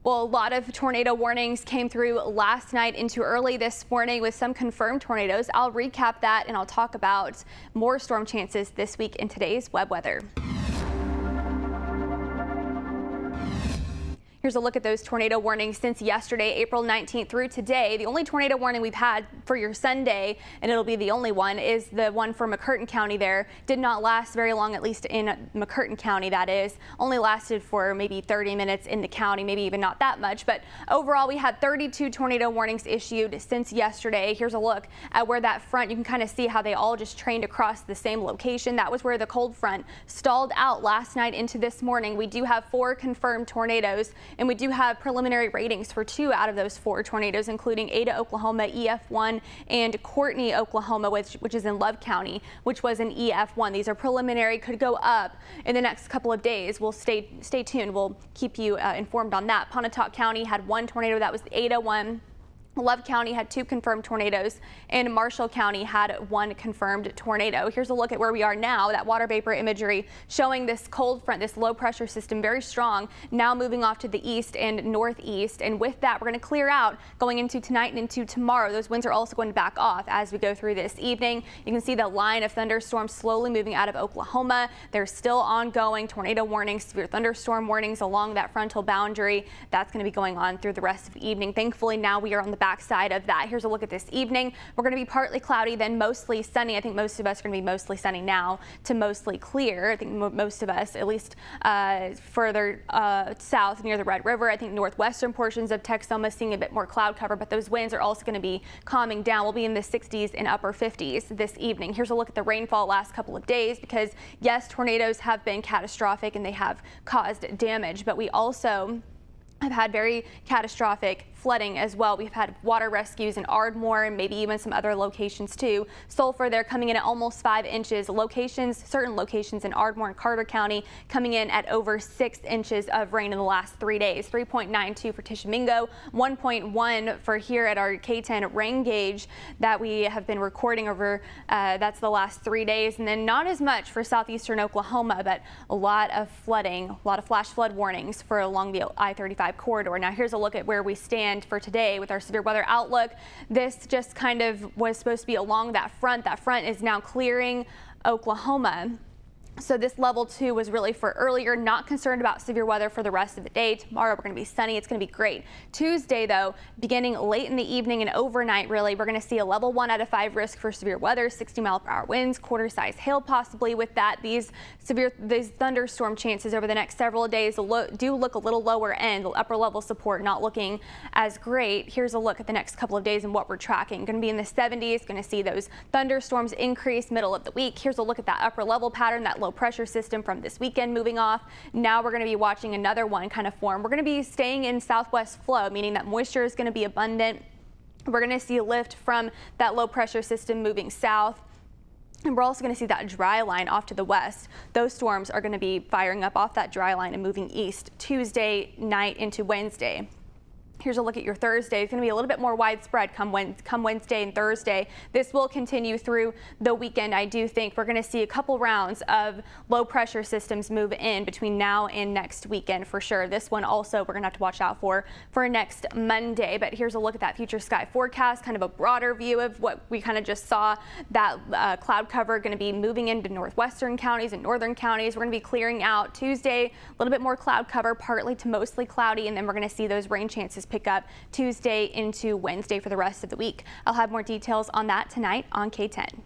Well, a lot of tornado warnings came through last night into early this morning with some confirmed tornadoes. I'll recap that and I'll talk about more storm chances this week in today's web weather. Here's a look at those tornado warnings since yesterday, April 19th through today. The only tornado warning we've had for your Sunday, and it'll be the only one, is the one for McCurtain County there. Did not last very long, at least in McCurtain County, that is. Only lasted for maybe 30 minutes in the county, maybe even not that much. But overall, we had 32 tornado warnings issued since yesterday. Here's a look at where that front, you can kind of see how they all just trained across the same location. That was where the cold front stalled out last night into this morning. We do have 4 confirmed tornadoes. And we do have preliminary ratings for 2 out of those 4 tornadoes, including Ada, Oklahoma, EF1, and Courtney, Oklahoma, which is in Love County, which was an EF1. These are preliminary, could go up in the next couple of days. We'll stay tuned. We'll keep you informed on that. Pontotoc County had 1 tornado. That was the Ada one. Love County had 2 confirmed tornadoes, and Marshall County had 1 confirmed tornado. Here's a look at where we are now. That water vapor imagery showing this cold front, this low pressure system, very strong, now moving off to the east and northeast. And with that, we're going to clear out going into tonight and into tomorrow. Those winds are also going to back off as we go through this evening. You can see the line of thunderstorms slowly moving out of Oklahoma. There's still ongoing tornado warnings, severe thunderstorm warnings along that frontal boundary. That's going to be going on through the rest of the evening. Thankfully, now we are on the backside of that. Here's a look at this evening. We're going to be partly cloudy, then mostly sunny. I think most of us are going to be mostly sunny now to mostly clear. I think most of us, at least further south near the Red River. I think northwestern portions of Texoma seeing a bit more cloud cover, but those winds are also going to be calming down. We'll be in the 60s and upper 50s this evening. Here's a look at the rainfall last couple of days, because yes, tornadoes have been catastrophic and they have caused damage, but we also have had very catastrophic flooding as well. We've had water rescues in Ardmore and maybe even some other locations too. Sulphur, they're coming in at almost 5 inches. Certain locations in Ardmore and Carter County coming in at over 6 inches of rain in the last 3 days. 3.92 for Tishomingo, 1.1 for here at our K10 rain gauge that we have been recording over, that's the last 3 days. And then not as much for southeastern Oklahoma, but a lot of flooding, a lot of flash flood warnings for along the I-35 corridor. Now here's a look at where we stand for today with our severe weather outlook. This just kind of was supposed to be along that front. That front is now clearing Oklahoma. So this level 2 was really for earlier. Not concerned about severe weather for the rest of the day. Tomorrow we're going to be sunny. It's going to be great. Tuesday though, beginning late in the evening and overnight, really, we're going to see a level 1 out of 5 risk for severe weather, 60-mile-per-hour winds, quarter-size hail possibly. With that, these thunderstorm chances over the next several days do look a little lower end. Upper level support not looking as great. Here's a look at the next couple of days and what we're tracking. Going to be in the 70s. Going to see those thunderstorms increase middle of the week. Here's a look at that upper level pattern, that low pressure system from this weekend moving off. Now we're going to be watching another one kind of form. We're going to be staying in southwest flow, meaning that moisture is going to be abundant. We're going to see a lift from that low pressure system moving south. And we're also going to see that dry line off to the west. Those storms are going to be firing up off that dry line and moving east Tuesday night into Wednesday. Here's a look at your Thursday. It's going to be a little bit more widespread come Wednesday and Thursday. This will continue through the weekend. I do think we're going to see a couple rounds of low pressure systems move in between now and next weekend for sure. This one also we're going to have to watch out for next Monday. But here's a look at that future sky forecast, kind of a broader view of what we kind of just saw. That cloud cover going to be moving into northwestern counties and northern counties. We're going to be clearing out Tuesday, a little bit more cloud cover, partly to mostly cloudy, and then we're going to see those rain chances pick up Tuesday into Wednesday for the rest of the week. I'll have more details on that tonight on K10.